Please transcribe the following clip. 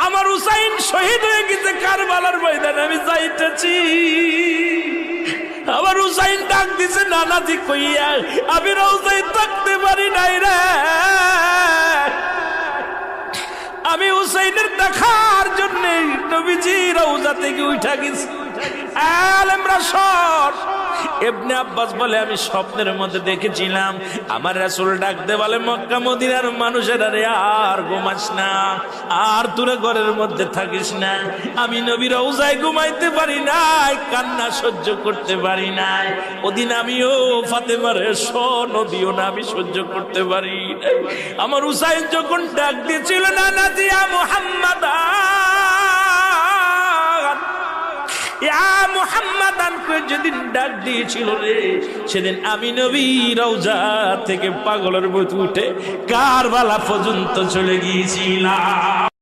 আমার হুসাইন শহীদ হয়ে গেছে কারবালার ময়দানে, আমি যাইতেছি। আমার হুসাইন ডাক দিছে নানাজি কইয়া, আমি রওজায় থাকতে পারি নাই রে। আমি হুসাইনের দেখার জন্য নবীজি রওজা থেকে উঠা গেছি। আলেমরা সর। ইবনে আব্বাস বলে আমি স্বপ্নের মধ্যে দেখেছিলাম আমার রাসূল ডাক দে বলে, মক্কা মদিনার মানুষেরা রে আর ঘুমাস না, আর তোরা ঘরের মধ্যে থাকিস না। আমি নবীর রওজায় ঘুমাইতে পারি নাই, কান্না সহ্য করতে পারি নাই। ওদিন আমিও ফাতেমার নদীও না আমি সহ্য করতে পারি নাই। আমার হুসাইন যখন ডাক দিয়েছিল না নাজিয়া মুহাম্মাদ মুহাম্মাদান করে যেদিন ডাক দিয়েছিল রে, সেদিন আমি নবী রওজা থেকে পাগলের মতো উঠে কারবালা পর্যন্ত চলে গিয়েছিলাম।